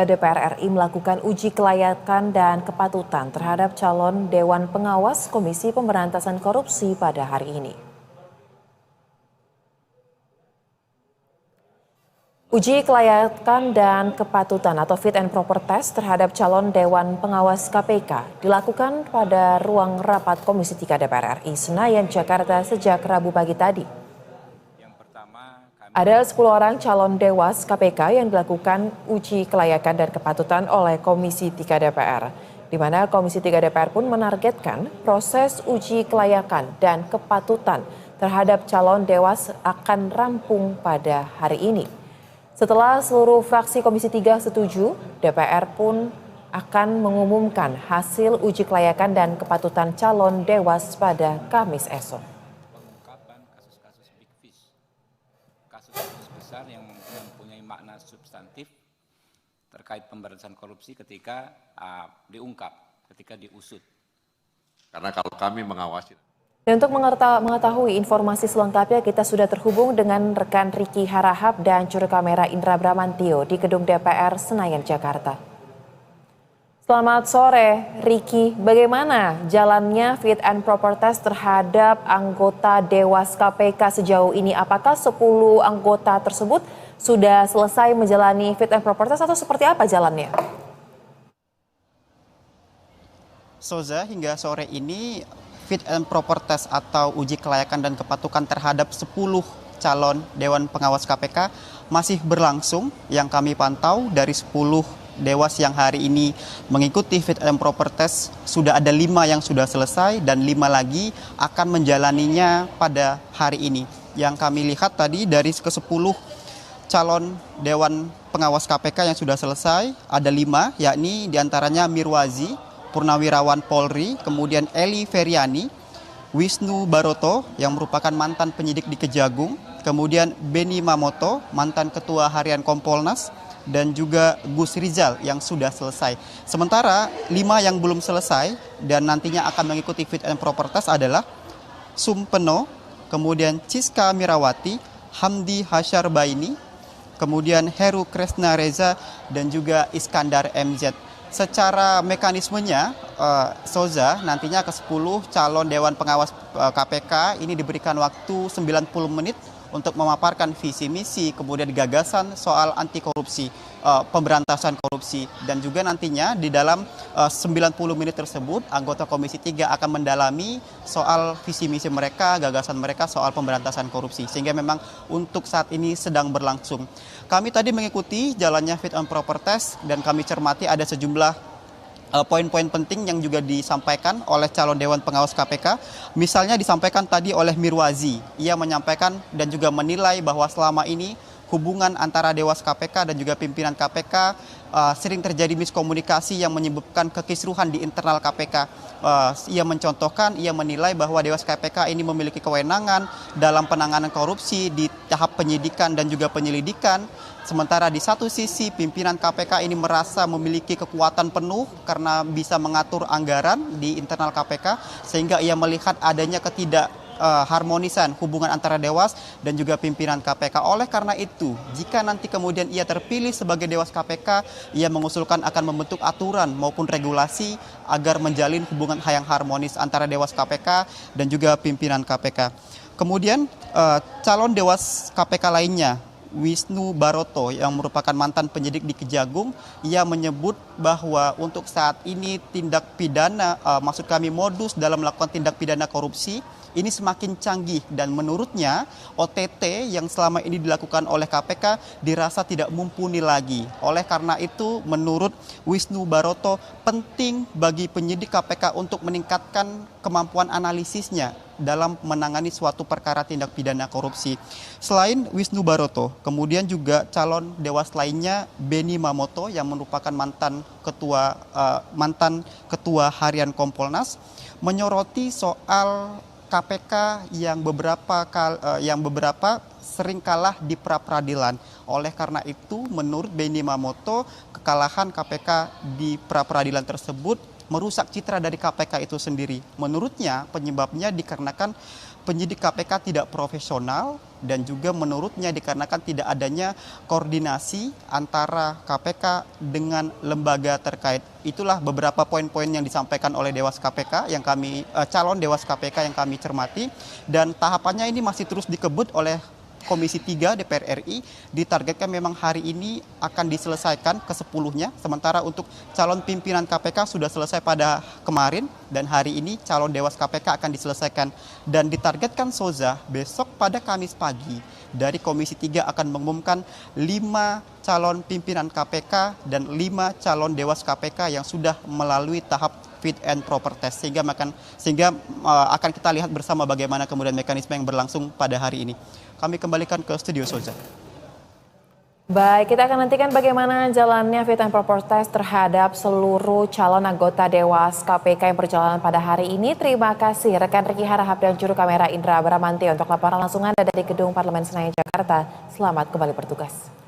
DPR RI melakukan uji kelayakan dan kepatutan terhadap calon Dewan Pengawas Komisi Pemberantasan Korupsi pada hari ini. Uji kelayakan dan kepatutan atau fit and proper test terhadap calon Dewan Pengawas KPK dilakukan pada ruang rapat Komisi 3 DPR RI Senayan, Jakarta sejak Rabu pagi tadi. Ada 10 orang calon dewas KPK yang dilakukan uji kelayakan dan kepatutan oleh Komisi 3 DPR, di mana Komisi 3 DPR pun menargetkan proses uji kelayakan dan kepatutan terhadap calon dewas akan rampung pada hari ini. Setelah seluruh fraksi Komisi 3 setuju, DPR pun akan mengumumkan hasil uji kelayakan dan kepatutan calon dewas pada Kamis esok. Kasus-kasus besar yang mempunyai makna substantif terkait pemberantasan korupsi ketika diungkap, ketika diusut. Karena kalau kami mengawasi. Dan untuk mengetahui informasi selengkapnya, kita sudah terhubung dengan rekan Ricky Harahap dan juru kamera Indra Bramantio di Gedung DPR Senayan, Jakarta. Selamat sore, Ricky. Bagaimana jalannya fit and proper test terhadap anggota Dewas KPK sejauh ini? Apakah 10 anggota tersebut sudah selesai menjalani fit and proper test atau seperti apa jalannya? Soza, hingga sore ini fit and proper test atau uji kelayakan dan kepatutan terhadap 10 calon Dewan Pengawas KPK masih berlangsung. Yang kami pantau dari 10 dewas yang hari ini mengikuti fit and proper test, sudah ada 5 yang sudah selesai dan 5 lagi akan menjalaninya pada hari ini. Yang kami lihat tadi dari ke-10 calon Dewan Pengawas KPK yang sudah selesai, ada 5, yakni diantaranya Mirwazi, Purnawirawan Polri, kemudian Eli Feriani, Wisnu Baroto yang merupakan mantan penyidik di Kejagung, kemudian Beni Mamoto, mantan Ketua Harian Kompolnas, dan juga Gus Rizal yang sudah selesai. Sementara 5 yang belum selesai dan nantinya akan mengikuti fit and proper test adalah Sumpeno, kemudian Ciska Mirawati, Hamdi Hasyarbaini, kemudian Heru Kresna Reza, dan juga Iskandar MZ. Secara mekanismenya, Soza, nantinya ke-10 calon Dewan Pengawas KPK ini diberikan waktu 90 menit untuk memaparkan visi misi, kemudian gagasan soal anti korupsi, pemberantasan korupsi. Dan juga nantinya di dalam 90 menit tersebut, anggota Komisi 3 akan mendalami soal visi misi mereka, gagasan mereka soal pemberantasan korupsi. Sehingga memang untuk saat ini sedang berlangsung. Kami tadi mengikuti jalannya fit and proper test dan kami cermati ada sejumlah poin-poin penting yang juga disampaikan oleh calon Dewan Pengawas KPK. Misalnya disampaikan tadi oleh Mirwazi. Ia menyampaikan dan juga menilai bahwa selama ini hubungan antara Dewas KPK dan juga pimpinan KPK sering terjadi miskomunikasi yang menyebabkan kekisruhan di internal KPK. Ia mencontohkan, ia menilai bahwa Dewas KPK ini memiliki kewenangan dalam penanganan korupsi di tahap penyidikan dan juga penyelidikan. Sementara di satu sisi pimpinan KPK ini merasa memiliki kekuatan penuh karena bisa mengatur anggaran di internal KPK, sehingga ia melihat adanya harmonisan hubungan antara Dewas dan juga pimpinan KPK. Oleh karena itu, jika nanti kemudian ia terpilih sebagai Dewas KPK, ia mengusulkan akan membentuk aturan maupun regulasi agar menjalin hubungan yang harmonis antara Dewas KPK dan juga pimpinan KPK. Kemudian calon Dewas KPK lainnya, Wisnu Baroto yang merupakan mantan penyidik di Kejagung, ia menyebut bahwa untuk saat ini tindak pidana, maksud kami modus dalam melakukan tindak pidana korupsi ini semakin canggih dan menurutnya OTT yang selama ini dilakukan oleh KPK dirasa tidak mumpuni lagi. Oleh karena itu menurut Wisnu Baroto penting bagi penyidik KPK untuk meningkatkan kemampuan analisisnya dalam menangani suatu perkara tindak pidana korupsi. Selain Wisnu Baroto, kemudian juga calon dewas lainnya Beni Mamoto yang merupakan mantan ketua harian Kompolnas menyoroti soal KPK yang beberapa sering kalah di pra-peradilan. Oleh karena itu, menurut Beni Mamoto, kekalahan KPK di pra-peradilan tersebut merusak citra dari KPK itu sendiri. Menurutnya penyebabnya dikarenakan penyidik KPK tidak profesional dan juga menurutnya dikarenakan tidak adanya koordinasi antara KPK dengan lembaga terkait. Itulah beberapa poin-poin yang disampaikan oleh Dewas KPK yang calon Dewas KPK yang kami cermati, dan tahapannya ini masih terus dikebut oleh Komisi 3 DPR RI. Ditargetkan memang hari ini akan diselesaikan ke-10-nya, sementara untuk calon pimpinan KPK sudah selesai pada kemarin, dan hari ini calon Dewas KPK akan diselesaikan. Dan ditargetkan Soza besok pada Kamis pagi dari Komisi 3 akan mengumumkan 5 calon pimpinan KPK dan 5 calon Dewas KPK yang sudah melalui tahap fit and proper test, sehingga akan kita lihat bersama bagaimana kemudian mekanisme yang berlangsung pada hari ini. Kami kembalikan ke studio Soza. Baik, kita akan nantikan bagaimana jalannya fit and proper test terhadap seluruh calon anggota Dewas KPK yang berjalan pada hari ini. Terima kasih rekan Riki Harahap dan juru kamera Indra Baramanti untuk laporan langsung Anda dari Gedung Parlemen Senayan Jakarta. Selamat kembali bertugas.